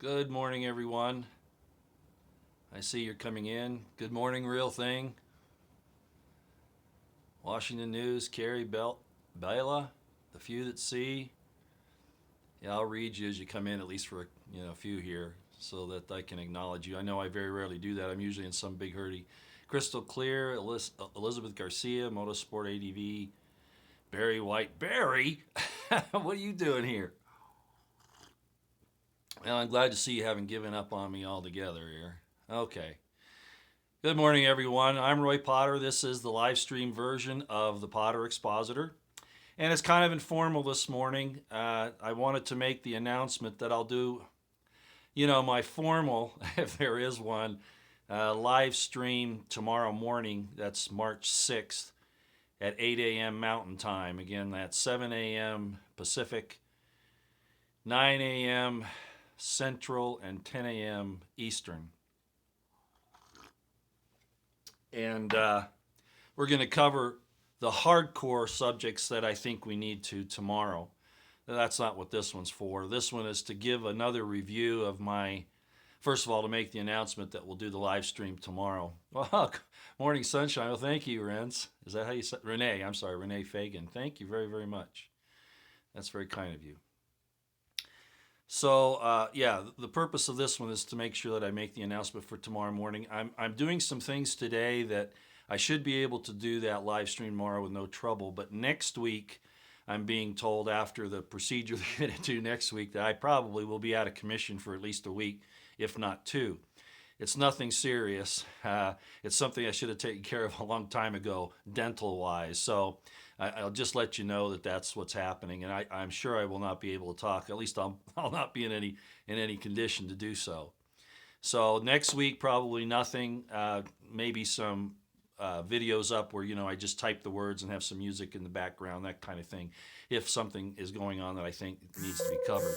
Good morning, everyone. I see you're coming in. Good morning, real thing. Washington News, Carrie Bella, the few that see. Yeah, I'll read you as you come in, at least for a few here, so that I can acknowledge you. I know I very rarely do that. I'm usually in some big hurry. Crystal Clear, Elizabeth Garcia, Motorsport ADV, Barry White. Barry, what are you doing here? Well, I'm glad to see you haven't given up on me altogether here. Okay. Good morning, everyone. I'm Roy Potter. This is the live stream version of the Potter Expositor. And it's kind of informal this morning. I wanted to make the announcement that I'll do, my formal, if there is one, live stream tomorrow morning. That's March 6th at 8 a.m. Mountain Time. Again, that's 7 a.m. Pacific, 9 a.m. Central, and 10 a.m. Eastern. And we're going to cover the hardcore subjects that I think we need to tomorrow. That's not what this one's for. This one is to give another review of first of all, to make the announcement that we'll do the live stream tomorrow. Well, morning sunshine. Well, thank you, Renz. Is that how you say Renee? I'm sorry, Renee Fagan. Thank you very, very much. That's very kind of you. So, the purpose of this one is to make sure that I make the announcement for tomorrow morning. I'm doing some things today that I should be able to do that live stream tomorrow with no trouble. But next week, I'm being told after the procedure they're going to do next week that I probably will be out of commission for at least a week, if not two. It's nothing serious. It's something I should have taken care of a long time ago, dental wise. So I'll just let you know that that's what's happening, and I'm sure I will not be able to talk. At least I'll not be in any condition to do so. So next week probably nothing. Maybe some videos up where I just type the words and have some music in the background, that kind of thing. If something is going on that I think needs to be covered.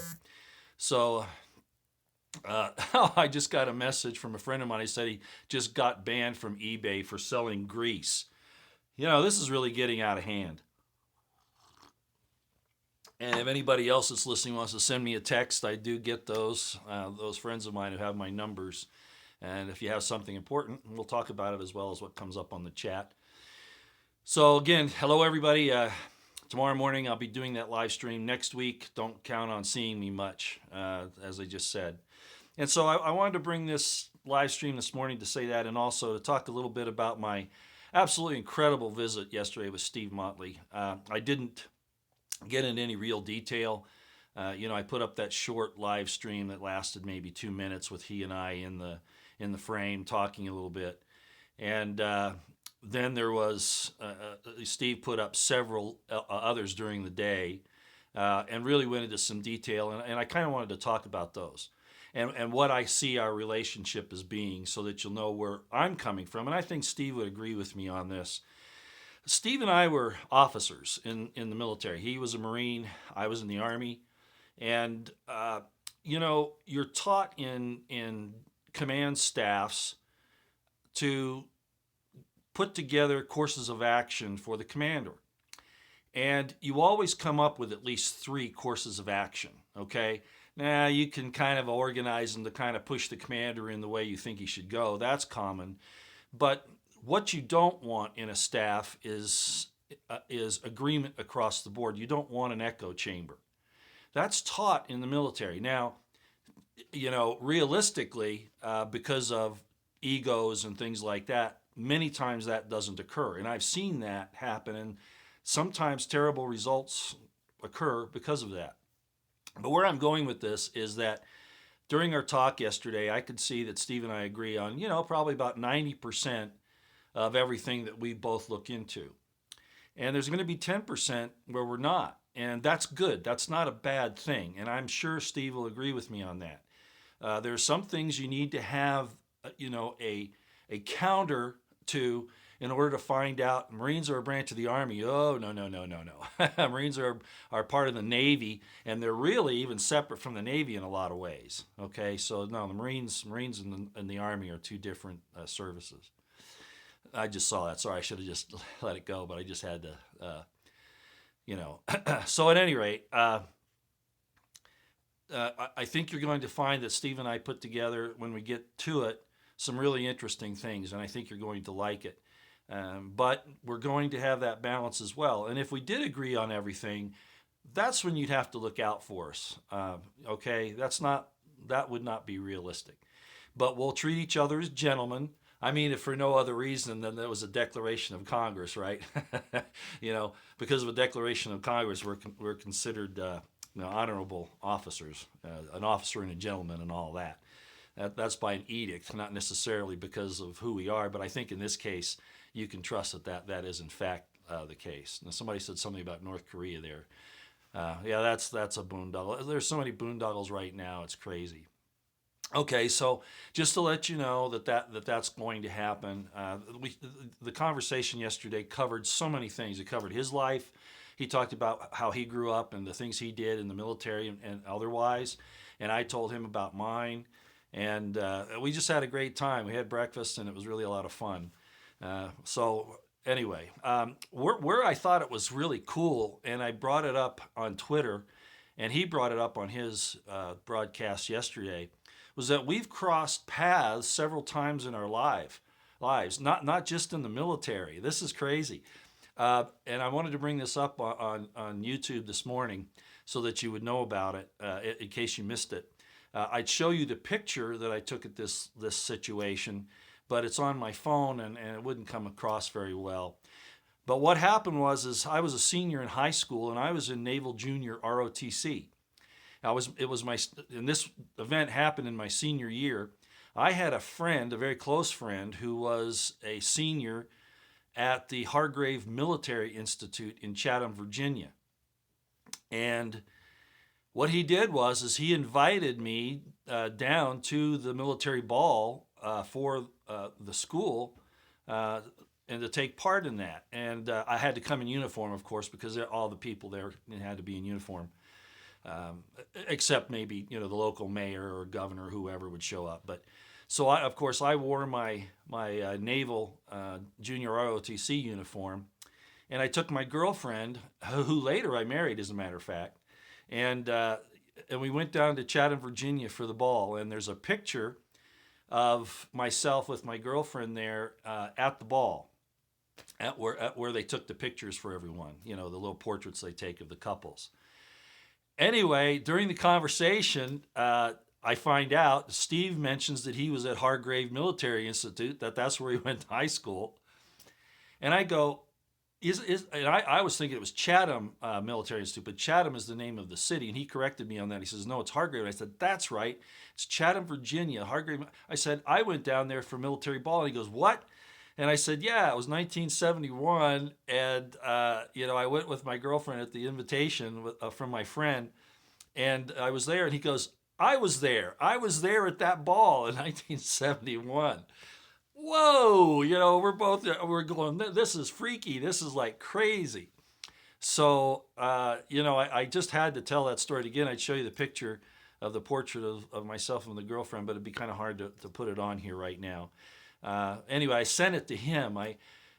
So I just got a message from a friend of mine. He said he just got banned from eBay for selling grease. This is really getting out of hand. And if anybody else that's listening wants to send me a text, I do get those friends of mine who have my numbers. And if you have something important, we'll talk about it as well as what comes up on the chat. So again, hello everybody. Tomorrow morning I'll be doing that live stream. Next week, don't count on seeing me much, as I just said. And so I wanted to bring this live stream this morning to say that, and also to talk a little bit about my absolutely incredible visit yesterday with Steve Motley. I didn't get into any real detail. I put up that short live stream that lasted maybe 2 minutes with he and I in the frame talking a little bit. And then there was, Steve put up several others during the day and really went into some detail. And I kind of wanted to talk about those and what I see our relationship as being, so that you'll know where I'm coming from. And I think Steve would agree with me on this. Steve and I were officers in the military. He was a Marine, I was in the Army. And, you're taught in command staffs to put together courses of action for the commander. And you always come up with at least 3 courses of action, okay? Now, you can kind of organize them to kind of push the commander in the way you think he should go. That's common. But what you don't want in a staff is agreement across the board. You don't want an echo chamber. That's taught in the military. Now, realistically, because of egos and things like that, many times that doesn't occur. And I've seen that happen, and sometimes terrible results occur because of that. But where I'm going with this is that during our talk yesterday, I could see that Steve and I agree on, probably about 90% of everything that we both look into. And there's going to be 10% where we're not. And that's good. That's not a bad thing. And I'm sure Steve will agree with me on that. There's some things you need to have, a counter to in order to find out. Marines are a branch of the Army. Oh, no, no, no, no, no. Marines are part of the Navy, and they're really even separate from the Navy in a lot of ways. Okay, so no, the Marines and the Army are 2 different services. I just saw that. Sorry, I should have just let it go, but I just had to, So at any rate, I think you're going to find that Steve and I put together, when we get to it, some really interesting things, and I think you're going to like it. But we're going to have that balance as well. And if we did agree on everything, that's when you'd have to look out for us. Okay, that would not be realistic. But we'll treat each other as gentlemen. I mean, if for no other reason than there was a declaration of Congress, right? Because of a declaration of Congress, we're considered honorable officers, an officer and a gentleman, and all that. That's by an edict, not necessarily because of who we are. But I think in this case, you can trust that is in fact the case. Now, somebody said something about North Korea there. Yeah, that's a boondoggle. There's so many boondoggles right now; it's crazy. Okay, so just to let you know that's going to happen. The conversation yesterday covered so many things. It covered his life. He talked about how he grew up and the things he did in the military and otherwise. And I told him about mine. And we just had a great time. We had breakfast, and it was really a lot of fun. So anyway, where I thought it was really cool, and I brought it up on Twitter, and he brought it up on his broadcast yesterday, was that we've crossed paths several times in our lives, not just in the military. This is crazy. And I wanted to bring this up on YouTube this morning so that you would know about it in case you missed it. I'd show you the picture that I took at this situation, but it's on my phone and it wouldn't come across very well. But what happened is I was a senior in high school, and I was in Naval Junior ROTC. And this event happened in my senior year. I had a friend, a very close friend, who was a senior at the Hargrave Military Institute in Chatham, Virginia. And what he did is he invited me down to the military ball for the school and to take part in that. And I had to come in uniform, of course, because all the people there had to be in uniform. Except maybe the local mayor or governor, whoever would show up. But so of course I wore my naval junior ROTC uniform, and I took my girlfriend, who later I married, as a matter of fact, and we went down to Chatham, Virginia for the ball. And there's a picture of myself with my girlfriend there at the ball, at where they took the pictures for everyone. The little portraits they take of the couples. Anyway, during the conversation, I find out Steve mentions that he was at Hargrave Military Institute, that's where he went to high school. And I go, I was thinking it was Chatham Military Institute, but Chatham is the name of the city. And he corrected me on that. He says, no, it's Hargrave. And I said, that's right. It's Chatham, Virginia. Hargrave. I said, I went down there for military ball. And he goes, what? And I said, yeah, it was 1971, and I went with my girlfriend at the invitation from my friend, and I was there, and he goes, I was there at that ball in 1971. Whoa, we're going, this is freaky, this is like crazy. So, I just had to tell that story again. I'd show you the picture of the portrait of myself and the girlfriend, but it'd be kind of hard to put it on here right now. Anyway, I sent it to him.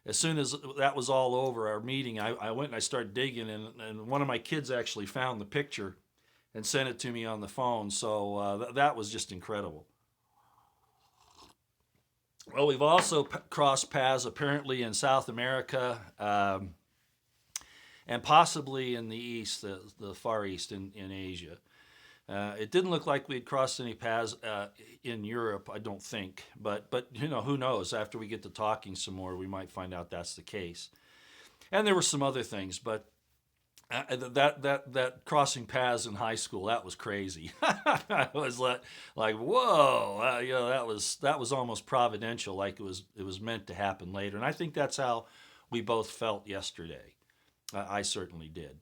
As soon as that was all over, our meeting, I went and I started digging, and one of my kids actually found the picture and sent it to me on the phone. So that was just incredible. Well, we've also crossed paths apparently in South America and possibly in the East, the Far East in Asia. It didn't look like we'd crossed any paths in Europe, I don't think. But who knows? After we get to talking some more, we might find out that's the case. And there were some other things, but that crossing paths in high school, that was crazy. I was like whoa, that was almost providential, like it was meant to happen later. And I think that's how we both felt yesterday. I certainly did.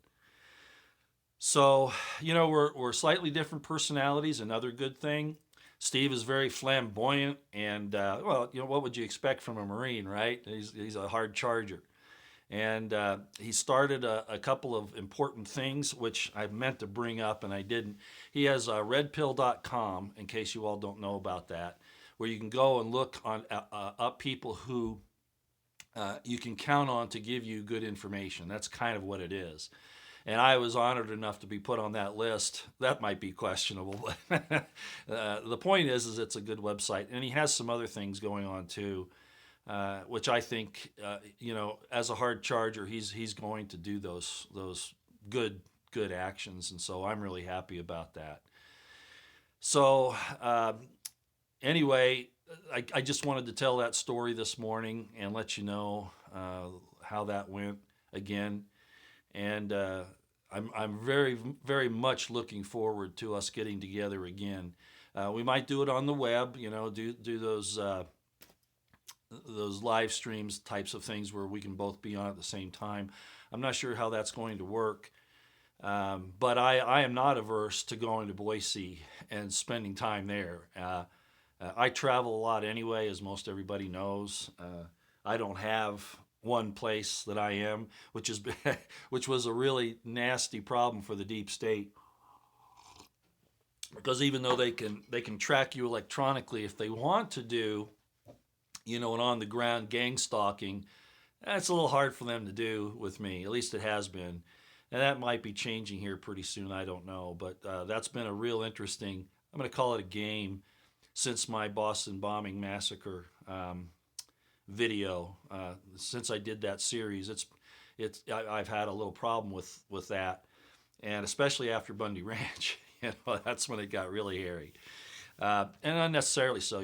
So, we're slightly different personalities, another good thing. Steve is very flamboyant, and, what would you expect from a Marine, right? He's a hard charger. And he started a couple of important things, which I meant to bring up, and I didn't. He has redpill.com, in case you all don't know about that, where you can go and look up people who you can count on to give you good information. That's kind of what it is. and I was honored enough to be put on that list. That might be questionable, but the point is it's a good website, and he has some other things going on too, which I think, as a hard charger, he's going to do those good actions, and so I'm really happy about that. So anyway, I just wanted to tell that story this morning and let you know how that went again. And I'm very, very much looking forward to us getting together again. We might do it on the web, do those live streams types of things where we can both be on at the same time. I'm not sure how that's going to work. But I am not averse to going to Boise and spending time there. I travel a lot anyway, as most everybody knows. I don't have one place that I am, which was a really nasty problem for the deep state. Because even though they can track you electronically, if they want to do, an on the ground gang stalking, that's a little hard for them to do with me. At least it has been. And that might be changing here pretty soon. I don't know. But that's been a real interesting, I'm going to call it a game, since my Boston bombing massacre video. Since I did that series, I've had a little problem with that. And especially after Bundy Ranch, that's when it got really hairy. And unnecessarily so.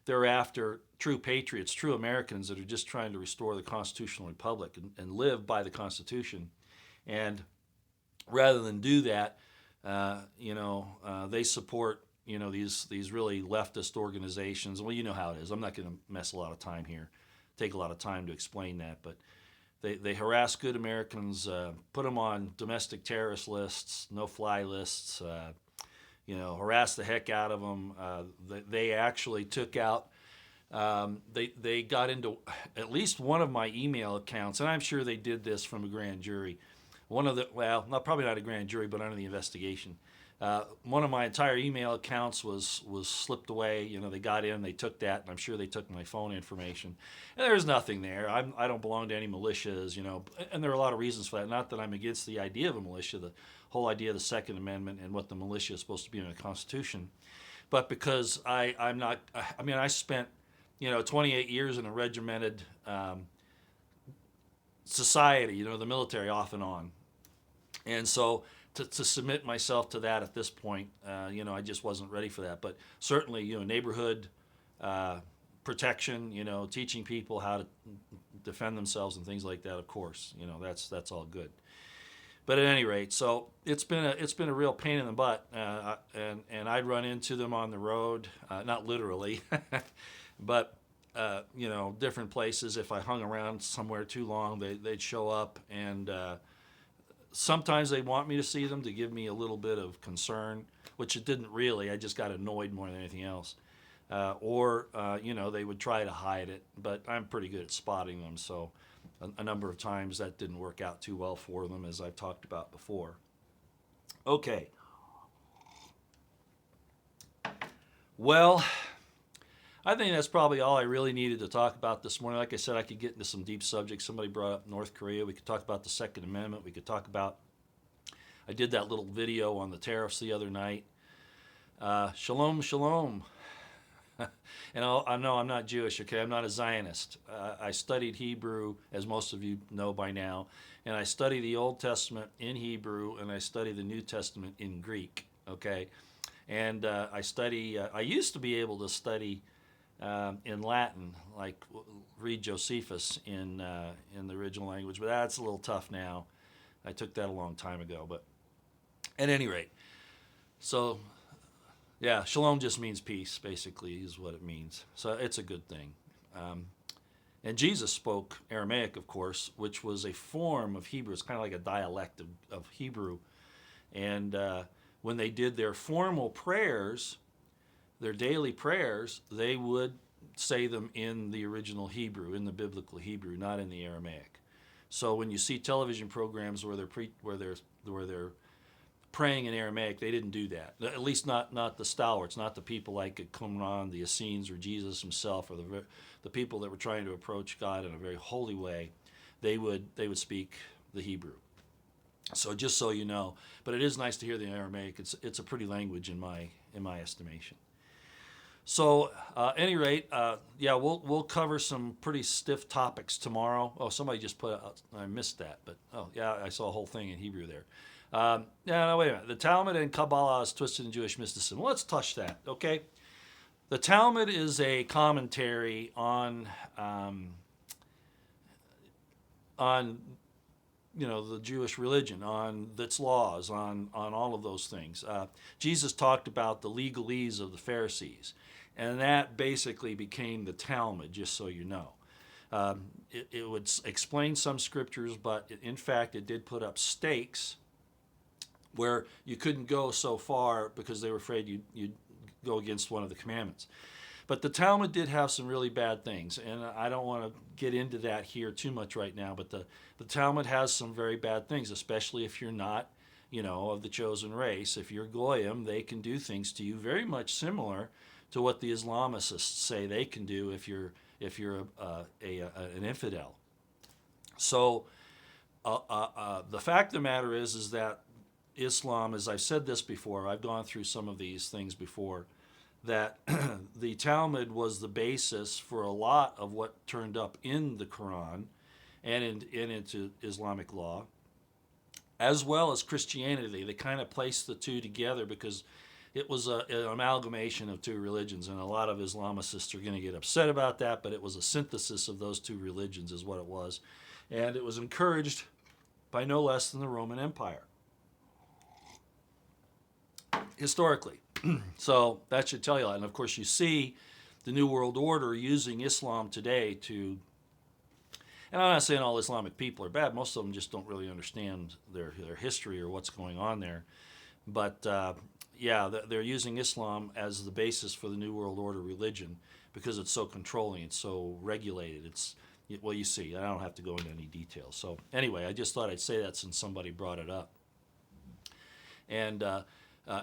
They're after true patriots, true Americans that are just trying to restore the constitutional republic and live by the Constitution. And rather than do that, they support these really leftist organizations. Well, you know how it is. I'm not going to mess a lot of time here, take a lot of time to explain that. But they harass good Americans, put them on domestic terrorist lists, no-fly lists. Harass the heck out of them. They actually took out. They got into at least one of my email accounts, and I'm sure they did this from a grand jury. Probably not a grand jury, but under the investigation. One of my entire email accounts was slipped away. They got in, they took that, and I'm sure they took my phone information. And there's nothing there. I don't belong to any militias, and there are a lot of reasons for that. Not that I'm against the idea of a militia, the whole idea of the Second Amendment and what the militia is supposed to be in the Constitution, but because I'm not. I spent 28 years in a regimented society, the military off and on. And so to submit myself to that at this point, I just wasn't ready for that. But certainly, neighborhood protection, teaching people how to defend themselves and things like that. Of course, that's all good. But at any rate, so it's been a real pain in the butt, and I'd run into them on the road, not literally, but different places. If I hung around somewhere too long, they'd show up, and sometimes they want me to see them to give me a little bit of concern, which it didn't really. I just got annoyed more than anything else. Or they would try to hide it, but I'm pretty good at spotting them. So a number of times that didn't work out too well for them, as I've talked about before. Okay. Well, I think that's probably all I really needed to talk about this morning. Like I said, I could get into some deep subjects. Somebody brought up North Korea. We could talk about the Second Amendment. We could talk about, I did that little video on the tariffs the other night. Shalom, shalom. And I know I'm not Jewish, okay? I'm not a Zionist. I studied Hebrew, as most of you know by now, and I study the Old Testament in Hebrew, and I study the New Testament in Greek, okay? And I used to be able to study in Latin, like read Josephus in the original language, but that's a little tough now. I took that a long time ago, but at any rate, so yeah, shalom just means peace, basically, is what it means. So it's a good thing. And Jesus spoke Aramaic, of course, which was a form of Hebrew. It's kind of like a dialect of Hebrew. And when they did their formal prayers, their daily prayers, they would say them in the original Hebrew, in the biblical Hebrew, not in the Aramaic. So when you see television programs where they're praying in Aramaic, they didn't do that. At least not the stalwarts, not the people like Qumran, the Essenes, or Jesus himself, or the people that were trying to approach God in a very holy way. They would speak the Hebrew. So just so you know, but it is nice to hear the Aramaic. It's a pretty language in my estimation. So, any rate, yeah, we'll cover some pretty stiff topics tomorrow. Oh, somebody just put out, I missed that, but oh yeah, I saw a whole thing in Hebrew there. Yeah, no, wait a minute. The Talmud and Kabbalah is twisted in Jewish mysticism. Well, let's touch that, okay? The Talmud is a commentary on the Jewish religion, on its laws, on all of those things. Jesus talked about the legalese of the Pharisees, and that basically became the Talmud, just so you know. It would explain some scriptures, but in fact, it did put up stakes where you couldn't go so far because they were afraid you'd go against one of the commandments. But the Talmud did have some really bad things, and I don't want to get into that here too much right now, but the Talmud has some very bad things, especially if you're not, of the chosen race. If you're Goyim, they can do things to you very much similar to what the Islamists say they can do if you're an infidel. So the fact of the matter is that Islam, as I've said this before, I've gone through some of these things before, that the Talmud was the basis for a lot of what turned up in the Quran and into Islamic law, as well as Christianity. They kind of placed the two together because it was an amalgamation of two religions, and a lot of Islamicists are going to get upset about that, but it was a synthesis of those two religions is what it was. And it was encouraged by no less than the Roman Empire, historically. So that should tell you a lot. And of course, you see the New World Order using Islam today to, and I'm not saying all Islamic people are bad. Most of them just don't really understand their history or what's going on there. But yeah, they're using Islam as the basis for the New World Order religion because it's so controlling, it's so regulated. Well, you see, I don't have to go into any details. So anyway, I just thought I'd say that since somebody brought it up. And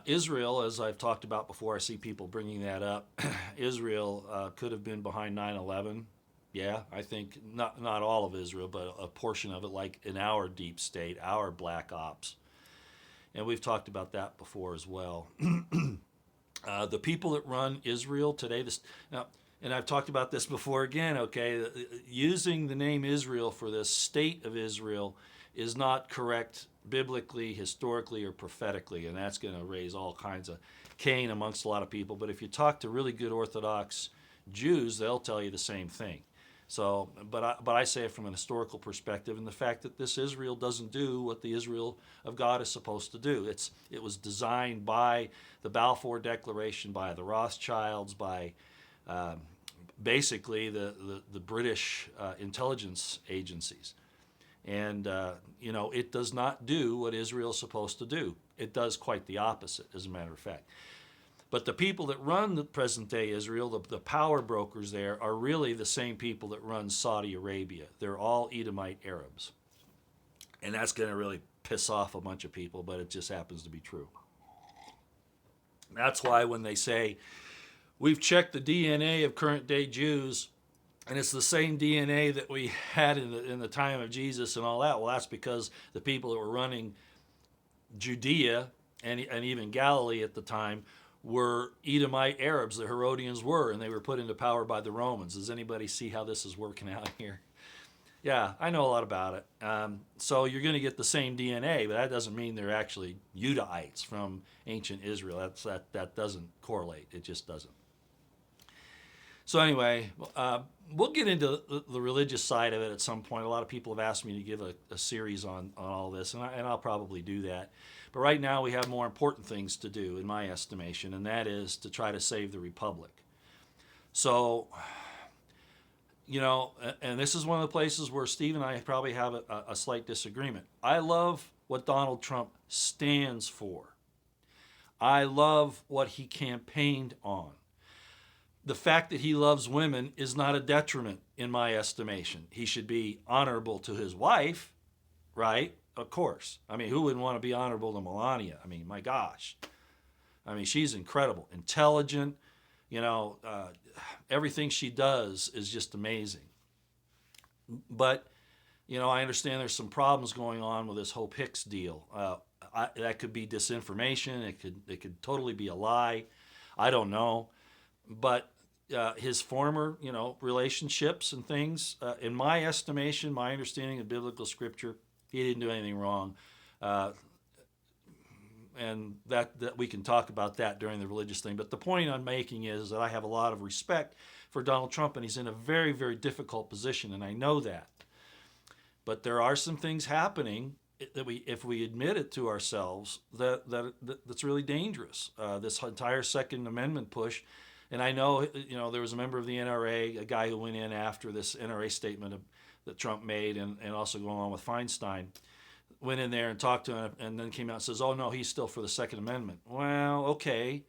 Israel, as I've talked about before, I see people bringing that up. Israel could have been behind 9/11. Yeah, I think not all of Israel, but a portion of it, like in our deep state, our black ops. And we've talked about that before as well. The people that run Israel today, and I've talked about this before again, okay, using the name Israel for this state of Israel is not correct biblically, historically, or prophetically, and that's going to raise all kinds of Cain amongst a lot of people. But if you talk to really good Orthodox Jews, they'll tell you the same thing. So, but I say it from an historical perspective, and the fact that this Israel doesn't do what the Israel of God is supposed to do. It was designed by the Balfour Declaration, by the Rothschilds, by basically the British intelligence agencies. And, it does not do what Israel's supposed to do. It does quite the opposite, as a matter of fact. But the people that run the present-day Israel, the power brokers there, are really the same people that run Saudi Arabia. They're all Edomite Arabs. And that's going to really piss off a bunch of people, but it just happens to be true. That's why when they say, we've checked the DNA of current-day Jews, and it's the same DNA that we had in the time of Jesus and all that. Well, that's because the people that were running Judea and even Galilee at the time were Edomite Arabs. The Herodians were, and they were put into power by the Romans. Does anybody see how this is working out here? Yeah, I know a lot about it. So you're going to get the same DNA, but that doesn't mean they're actually Judahites from ancient Israel. That doesn't correlate. It just doesn't. So anyway, we'll get into the religious side of it at some point. A lot of people have asked me to give a series on all this, and I'll probably do that. But right now we have more important things to do, in my estimation, and that is to try to save the republic. So, and this is one of the places where Steve and I probably have a slight disagreement. I love what Donald Trump stands for. I love what he campaigned on. The fact that he loves women is not a detriment in my estimation. He should be honorable to his wife, right? Of course. I mean, who wouldn't want to be honorable to Melania? I mean, my gosh. I mean, she's incredible, intelligent. Everything she does is just amazing. But I understand there's some problems going on with this Hope Hicks deal. That could be disinformation. It could totally be a lie. I don't know, but his former relationships and things, in my estimation, my understanding of biblical scripture, he didn't do anything wrong. Uh, and that we can talk about that during the religious thing. But the point I'm making is that I have a lot of respect for Donald Trump, and he's in a very, very difficult position, and I know that. But there are some things happening that if we admit it to ourselves, that's really dangerous. This entire Second Amendment push, and I know there was a member of the NRA, a guy who went in after this NRA statement that Trump made, and also going on with Feinstein, went in there and talked to him, and then came out and says, "Oh no, he's still for the Second Amendment." Well, okay,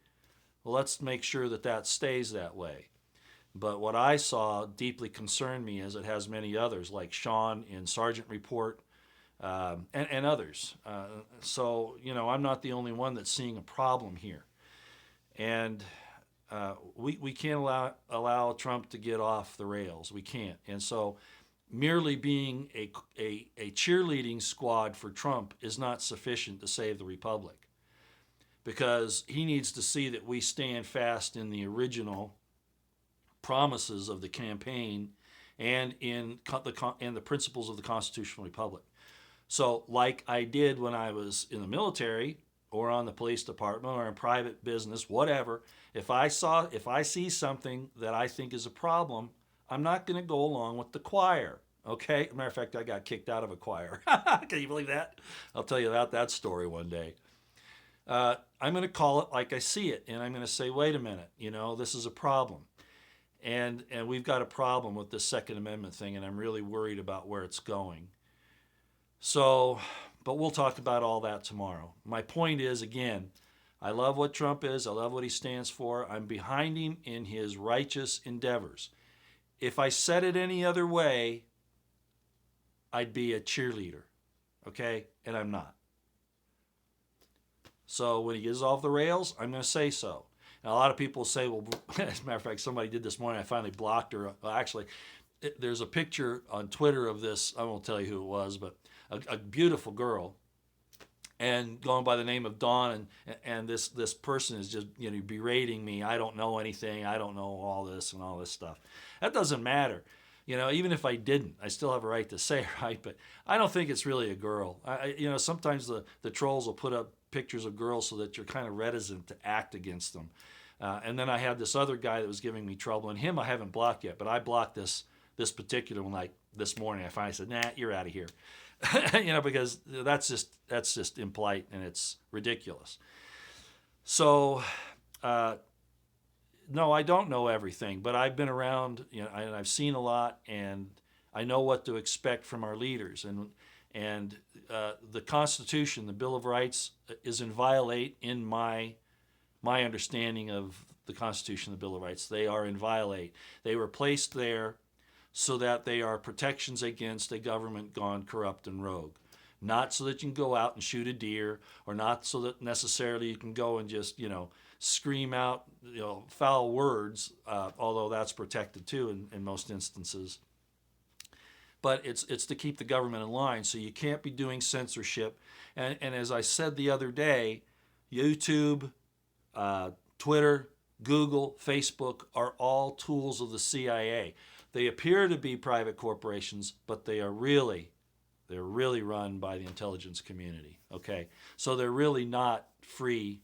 well, let's make sure that stays that way. But what I saw deeply concerned me, as it has many others, like Sean in Sargent Report, and others. So, I'm not the only one that's seeing a problem here. And we can't allow Trump to get off the rails. We can't. And so merely being a cheerleading squad for Trump is not sufficient to save the republic, because he needs to see that we stand fast in the original promises of the campaign and in the principles of the constitutional republic. So, like I did when I was in the military or on the police department or in private business, whatever, if I see something that I think is a problem, I'm not going to go along with the choir. Okay? As a matter of fact, I got kicked out of a choir. Can you believe that? I'll tell you about that story one day. I'm going to call it like I see it, and I'm going to say, wait a minute, this is a problem. And we've got a problem with this Second Amendment thing, and I'm really worried about where it's going. So, but we'll talk about all that tomorrow. My point is, again, I love what Trump is. I love what he stands for. I'm behind him in his righteous endeavors. If I said it any other way, I'd be a cheerleader, okay? And I'm not. So when he gets off the rails, I'm going to say so. And a lot of people say, well, as a matter of fact, somebody did this morning. I finally blocked her. Well, actually, there's a picture on Twitter of this. I won't tell you who it was, but a beautiful girl, and going by the name of Dawn, and this person is just berating me. I don't know anything. I don't know all this and all this stuff. That doesn't matter. Even if I didn't, I still have a right to say, right? But I don't think it's really a girl. Sometimes the trolls will put up pictures of girls so that you're kind of reticent to act against them. And then I had this other guy that was giving me trouble, and him I haven't blocked yet, but I blocked this particular one like this morning. I finally said, nah, you're out of here. Because that's just impolite and it's ridiculous. So, no, I don't know everything, but I've been around, and I've seen a lot, and I know what to expect from our leaders. And the Constitution, the Bill of Rights, is in my understanding of the Constitution, the Bill of Rights. They are in violate. They were placed there so that they are protections against a government gone corrupt and rogue. Not so that you can go out and shoot a deer, or not so that necessarily you can go and just, scream out, foul words, although that's protected too in most instances. But it's to keep the government in line, so you can't be doing censorship. And as I said the other day, YouTube, Twitter, Google, Facebook are all tools of the CIA. They appear to be private corporations, but they're really run by the intelligence community. Okay, so they're really not free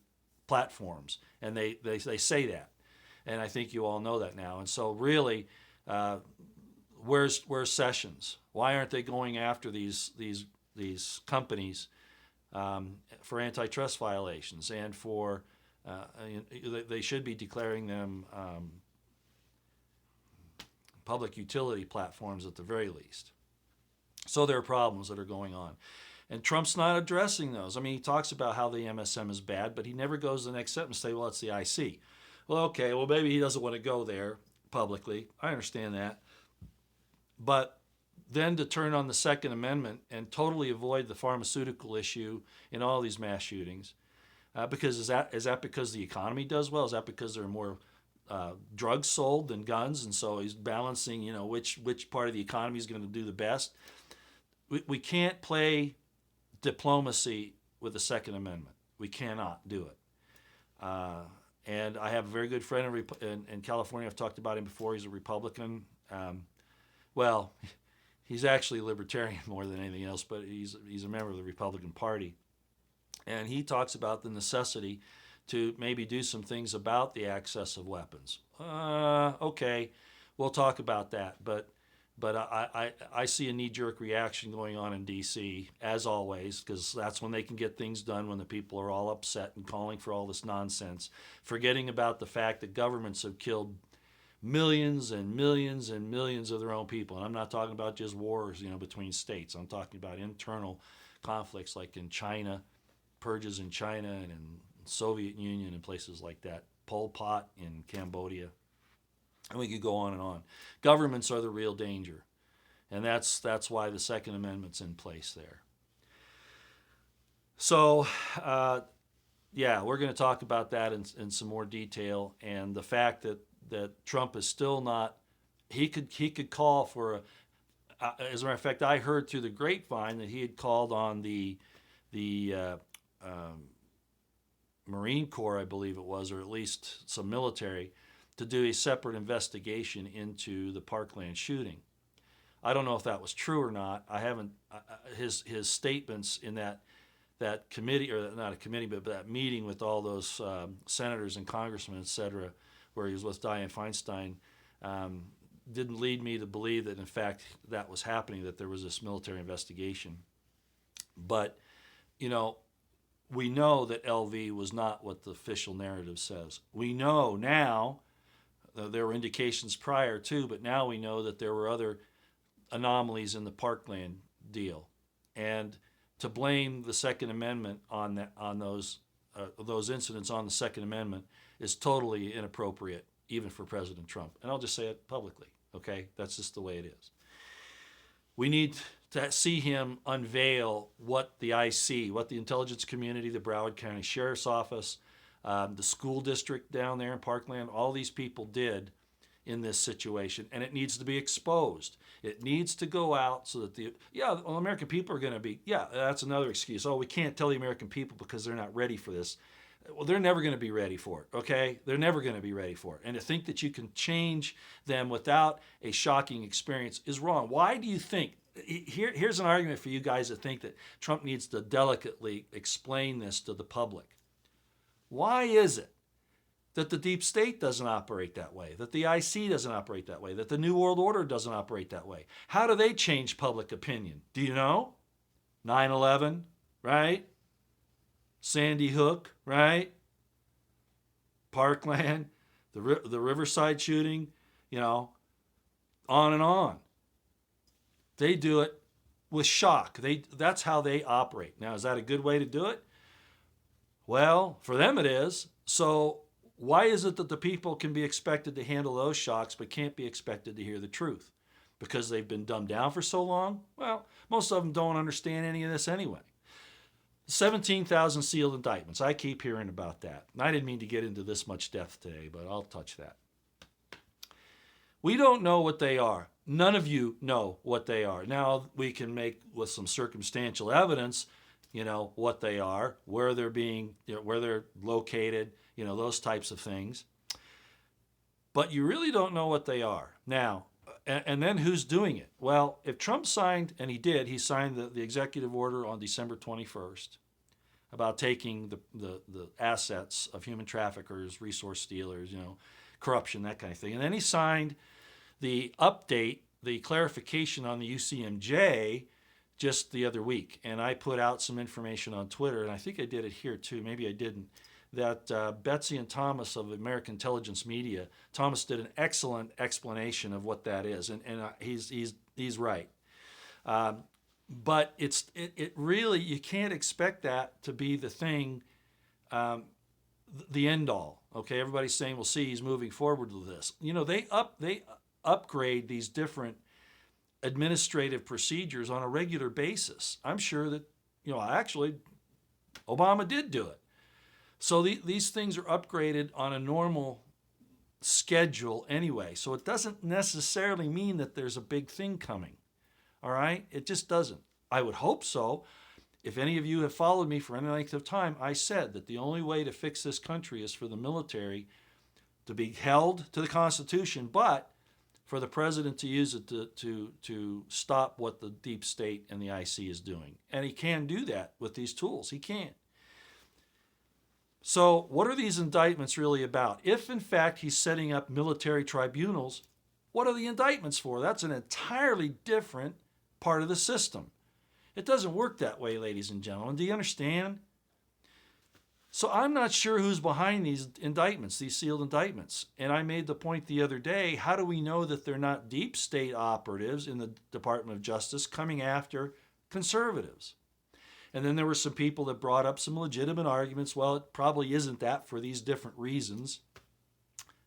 platforms, and they say that, and I think you all know that now. And so really, where's Sessions? Why aren't they going after these companies for antitrust violations and for they should be declaring them public utility platforms at the very least. So there are problems that are going on. And Trump's not addressing those. I mean, he talks about how the MSM is bad, but he never goes to the next step and say, well, it's the IC. Well, okay, well, maybe he doesn't want to go there publicly. I understand that. But then to turn on the Second Amendment and totally avoid the pharmaceutical issue in all these mass shootings, because is that because the economy does well? Is that because there are more drugs sold than guns, and so he's balancing, which part of the economy is going to do the best? we can't play diplomacy with the Second Amendment. We cannot do it. And I have a very good friend in California. I've talked about him before. He's a Republican. Well, he's actually a libertarian more than anything else, but he's a member of the Republican Party. And he talks about the necessity to maybe do some things about the access of weapons. Okay, we'll talk about that. But I see a knee-jerk reaction going on in D.C., as always, because that's when they can get things done, when the people are all upset and calling for all this nonsense, forgetting about the fact that governments have killed millions and millions and millions of their own people. And I'm not talking about just wars, between states. I'm talking about internal conflicts like in China, purges in China and in Soviet Union and places like that, Pol Pot in Cambodia. And we could go on and on. Governments are the real danger. And that's why the Second Amendment's in place there. So, we're going to talk about that in some more detail. And the fact that Trump is still not, he could call for as a matter of fact, I heard through the grapevine that he had called on the Marine Corps, I believe it was, or at least some military, to do a separate investigation into the Parkland shooting. I don't know if that was true or not. I haven't. His statements in that committee, or not a committee, but that meeting with all those senators and congressmen, et cetera, where he was with Dianne Feinstein, didn't lead me to believe that, in fact, that was happening, that there was this military investigation. But, we know that LV was not what the official narrative says. We know now, there were indications prior too, but now we know that there were other anomalies in the Parkland deal. And to blame the Second Amendment on those incidents on the Second Amendment is totally inappropriate, even for President Trump. And I'll just say it publicly, okay? That's just the way it is. We need to see him unveil what the IC, what the intelligence community, the Broward County Sheriff's Office, the school district down there in Parkland, all these people did in this situation, and it needs to be exposed. It needs to go out so that the American people are going to be, that's another excuse. Oh, we can't tell the American people because they're not ready for this. Well, they're never going to be ready for it, okay? They're never going to be ready for it. And to think that you can change them without a shocking experience is wrong. Why do you think, here's an argument for you guys that think that Trump needs to delicately explain this to the public. Why is it that the deep state doesn't operate that way, that the IC doesn't operate that way, that the New World Order doesn't operate that way? How do they change public opinion? Do you know? 9/11, right? Sandy Hook, right? Parkland, the Riverside shooting, on and on. They do it with shock. That's how they operate. Now, is that a good way to do it? Well, for them it is. So why is it that the people can be expected to handle those shocks but can't be expected to hear the truth? Because they've been dumbed down for so long? Well, most of them don't understand any of this anyway. 17,000 sealed indictments. I keep hearing about that. And I didn't mean to get into this much depth today, but I'll touch that. We don't know what they are. None of you know what they are. Now we can make, with some circumstantial evidence, what they are, where they're being, where they're located, those types of things. But you really don't know what they are. Now, and then who's doing it? Well, if Trump signed, and he signed the executive order on December 21st about taking the assets of human traffickers, resource stealers, corruption, that kind of thing. And then he signed the update, the clarification on the UCMJ just the other week. And I put out some information on Twitter, and I think I did it here too, maybe I didn't, that Betsy and Thomas of American Intelligence Media, Thomas did an excellent explanation of what that is, and he's right. But it really, you can't expect that to be the thing, the end all. Okay, everybody's saying, well, see, he's moving forward with this. They upgrade these different administrative procedures on a regular basis. I'm sure that, actually, Obama did do it. So these things are upgraded on a normal schedule anyway. So it doesn't necessarily mean that there's a big thing coming. All right? It just doesn't. I would hope so. If any of you have followed me for any length of time, I said that the only way to fix this country is for the military to be held to the Constitution, but for the president to use it to stop what the deep state and the IC is doing. And he can do that with these tools. He can. So what are these indictments really about? If, in fact, he's setting up military tribunals, what are the indictments for? That's an entirely different part of the system. It doesn't work that way, ladies and gentlemen. Do you understand? So I'm not sure who's behind these indictments, these sealed indictments. And I made the point the other day, how do we know that they're not deep state operatives in the Department of Justice coming after conservatives? And then there were some people that brought up some legitimate arguments. Well, it probably isn't that for these different reasons.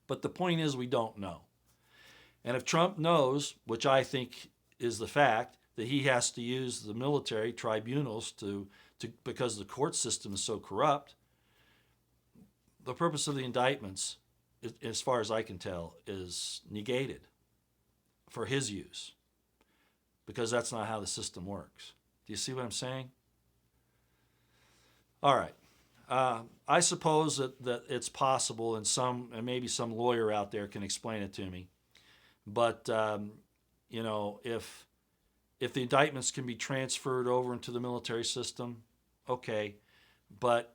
But the point is we don't know. And if Trump knows, which I think is the fact, that he has to use the military tribunals to because the court system is so corrupt, the purpose of the indictments, as far as I can tell, is negated for his use, because that's not how the system works. Do you see what I'm saying? All right. I suppose that it's possible, and maybe some lawyer out there can explain it to me. But if the indictments can be transferred over into the military system, okay. But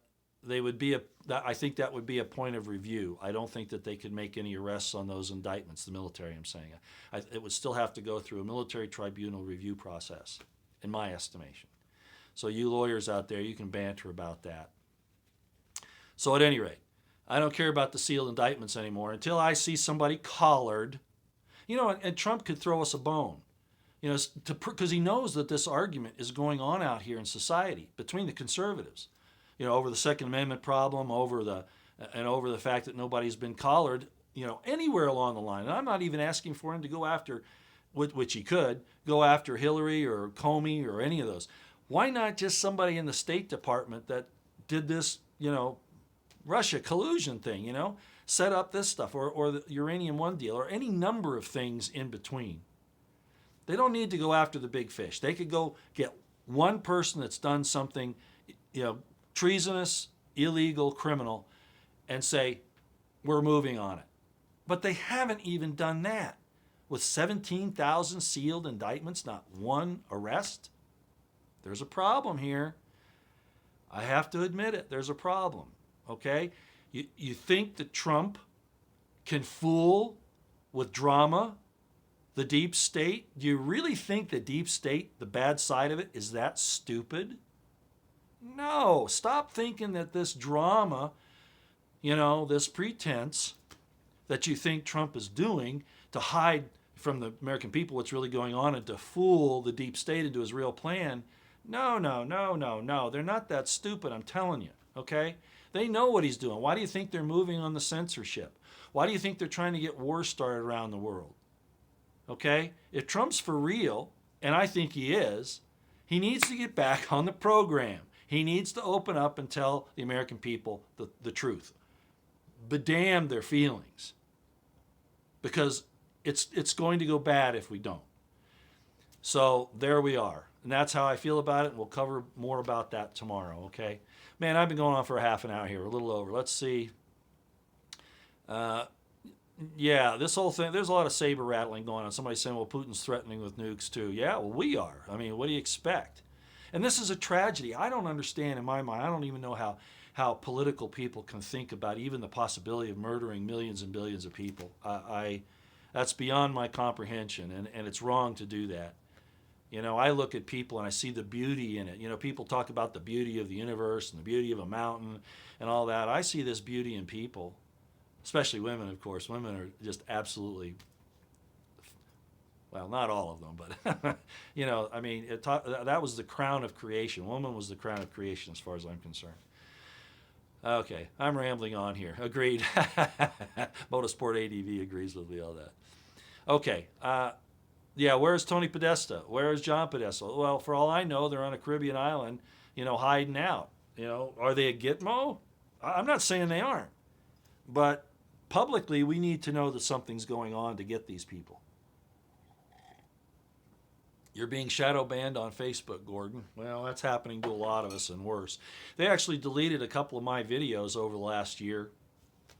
I think that would be a point of review. I don't think that they could make any arrests on those indictments, the military, I'm saying. It would still have to go through a military tribunal review process, in my estimation. So you lawyers out there, you can banter about that. So at any rate, I don't care about the sealed indictments anymore until I see somebody collared. And Trump could throw us a bone, because he knows that this argument is going on out here in society between the conservatives, over the Second Amendment problem, over the fact that nobody's been collared, anywhere along the line. And I'm not even asking for him to go after, which he could, go after Hillary or Comey or any of those. Why not just somebody in the State Department that did this, Russia collusion thing, set up this stuff, or the Uranium One deal, or any number of things in between. They don't need to go after the big fish. They could go get one person that's done something, treasonous, illegal, criminal, and say, we're moving on it. But they haven't even done that. With 17,000 sealed indictments, not one arrest. There's a problem here. I have to admit it. There's a problem. Okay? You think that Trump can fool with drama the deep state? Do you really think the deep state, the bad side of it, is that stupid? No. Stop thinking that this drama, this pretense that you think Trump is doing to hide from the American people what's really going on and to fool the deep state into his real plan. No. They're not that stupid, I'm telling you, okay? They know what he's doing. Why do you think they're moving on the censorship? Why do you think they're trying to get wars started around the world? Okay? If Trump's for real, and I think he is, he needs to get back on the program. He needs to open up and tell the American people the truth. Bedam their feelings. Because it's going to go bad if we don't. So there we are. And that's how I feel about it. And we'll cover more about that tomorrow, okay? Man, I've been going on for a half an hour here, a little over. Let's see. This whole thing, there's a lot of saber rattling going on. Somebody's saying, well, Putin's threatening with nukes too. Yeah, well, we are. I mean, what do you expect? And this is a tragedy. I don't understand in my mind. I don't even know how political people can think about even the possibility of murdering millions and billions of people. That's beyond my comprehension, and it's wrong to do that. I look at people and I see the beauty in it. People talk about the beauty of the universe and the beauty of a mountain and all that. I see this beauty in people, especially women, of course. Women are just absolutely, well, not all of them, but, that was the crown of creation. Woman was the crown of creation as far as I'm concerned. Okay, I'm rambling on here. Agreed. Motorsport ADV agrees with me on that. Okay, where's Tony Podesta? Where's John Podesta? Well, for all I know, they're on a Caribbean island, hiding out. Are they a Gitmo? I'm not saying they aren't. But publicly, we need to know that something's going on to get these people. You're being shadow banned on Facebook, Gordon. Well, that's happening to a lot of us and worse. They actually deleted a couple of my videos over the last year.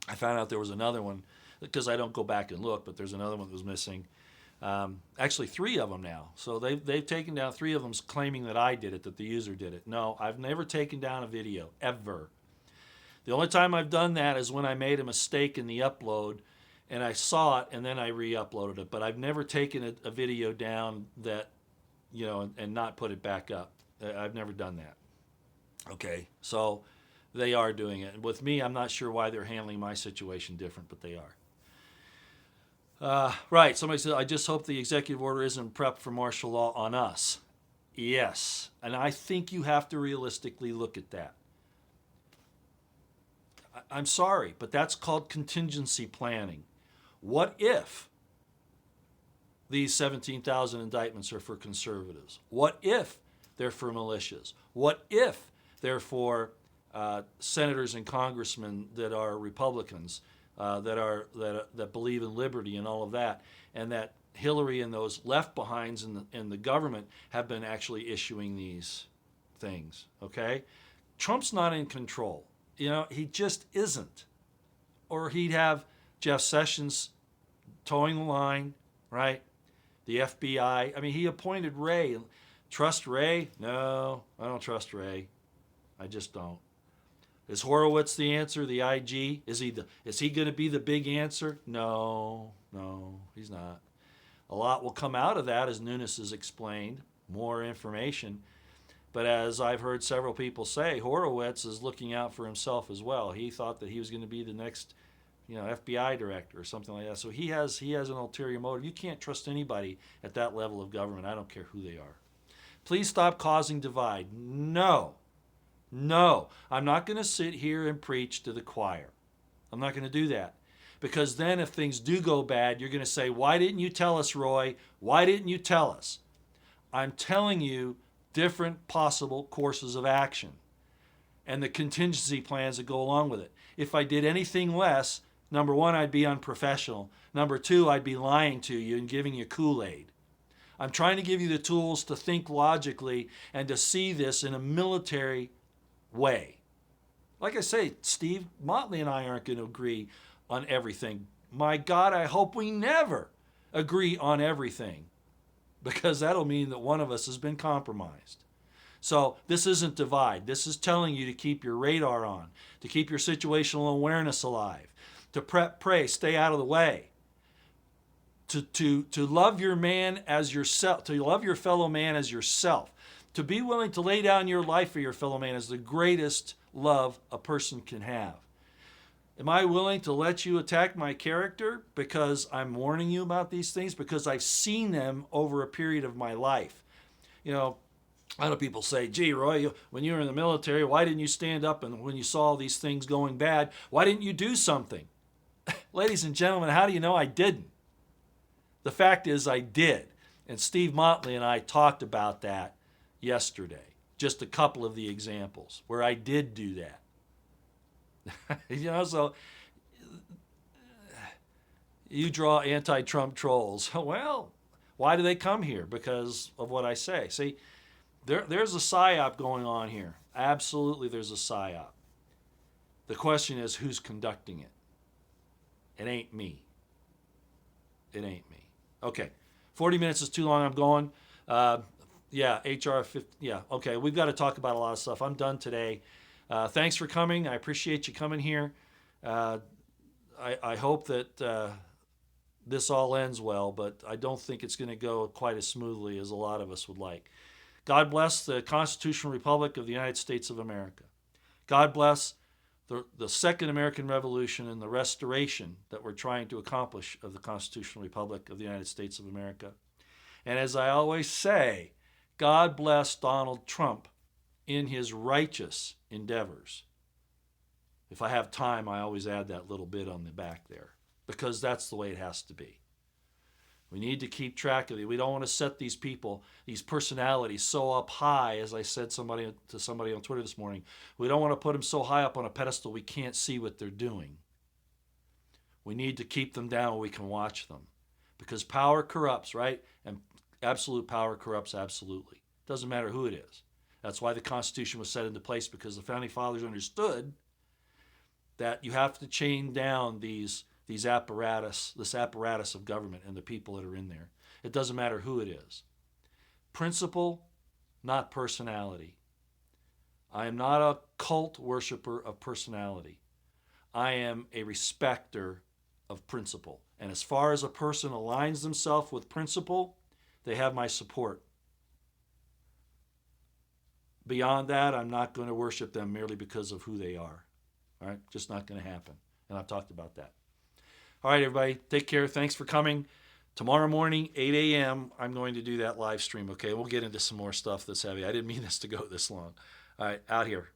I found out there was another one, because I don't go back and look, but there's another one that was missing. Actually, 3 of them now. So they've taken down 3 of them claiming that I did it, that the user did it. No, I've never taken down a video, ever. The only time I've done that is when I made a mistake in the upload, and I saw it, and then I re-uploaded it. But I've never taken a video down that, and not put it back up. I've never done that. Okay, so they are doing it. And with me, I'm not sure why they're handling my situation different, but they are. Right, somebody said, I just hope the executive order isn't prepped for martial law on us. Yes, and I think you have to realistically look at that. I'm sorry, but that's called contingency planning. What if these 17,000 indictments are for conservatives? What if they're for militias? What if they're for senators and congressmen that are Republicans, that believe in liberty and all of that, and that Hillary and those left behinds in the government have been actually issuing these things? Okay, Trump's not in control. He just isn't. Or he'd have Jeff Sessions towing the line, right? The FBI. I mean, he appointed Wray. Trust Wray? No, I don't trust Wray. I just don't. Is Horowitz the answer, the IG? Is he going to be the big answer? No, he's not. A lot will come out of that, as Nunes has explained, more information. But as I've heard several people say, Horowitz is looking out for himself as well. He thought that he was going to be the next, FBI director or something like that. So he has an ulterior motive. You can't trust anybody at that level of government. I don't care who they are. Please stop causing divide. No, I'm not going to sit here and preach to the choir. I'm not going to do that. Because then if things do go bad, you're going to say, why didn't you tell us, Roy? Why didn't you tell us? I'm telling you different possible courses of action and the contingency plans that go along with it. If I did anything less, number one, I'd be unprofessional. Number two, I'd be lying to you and giving you Kool-Aid. I'm trying to give you the tools to think logically and to see this in a military way. Like I say, Steve Motley and I aren't going to agree on everything. My God, I hope we never agree on everything, because that'll mean that one of us has been compromised. So this isn't divide. This is telling you to keep your radar on, to keep your situational awareness alive, to pray, stay out of the way, to love your man as yourself, to love your fellow man as yourself, to be willing to lay down your life for your fellow man is the greatest love a person can have. Am I willing to let you attack my character because I'm warning you about these things? Because I've seen them over a period of my life. A lot of people say, gee, Roy, when you were in the military, why didn't you stand up, and when you saw these things going bad, why didn't you do something? Ladies and gentlemen, how do you know I didn't? The fact is I did. And Steve Motley and I talked about that yesterday. Just a couple of the examples where I did do that. So you draw anti-Trump trolls. Well, why do they come here? Because of what I say. See, there's a psyop going on here. Absolutely, there's a psyop. The question is, who's conducting it? It ain't me. It ain't me. Okay, 40 minutes is too long. I'm going. HR 50. Yeah, okay, we've got to talk about a lot of stuff. I'm done today. Thanks for coming. I appreciate you coming here. I hope that this all ends well, but I don't think it's going to go quite as smoothly as a lot of us would like. God bless the Constitutional Republic of the United States of America. God bless the Second American Revolution and the restoration that we're trying to accomplish of the Constitutional Republic of the United States of America. And as I always say, God bless Donald Trump in his righteous endeavors. If I have time, I always add that little bit on the back there, because that's the way it has to be. We need to keep track of it. We don't want to set these people, these personalities, so up high, as I said to somebody on Twitter this morning. We don't want to put them so high up on a pedestal we can't see what they're doing. We need to keep them down where we can watch them, because power corrupts, right? And Absolute power corrupts absolutely. Doesn't matter who it is. That's why the Constitution was set into place, because the founding fathers understood that you have to chain down this apparatus of government and the people that are in there. It doesn't matter who it is. Principle, not personality. I am not a cult worshiper of personality. I am a respecter of principle. And as far as a person aligns themselves with principle, they have my support. Beyond that, I'm not going to worship them merely because of who they are. All right? Just not going to happen. And I've talked about that. All right, everybody. Take care. Thanks for coming. Tomorrow morning, 8 a.m., I'm going to do that live stream, okay? We'll get into some more stuff that's heavy. I didn't mean this to go this long. All right, out here.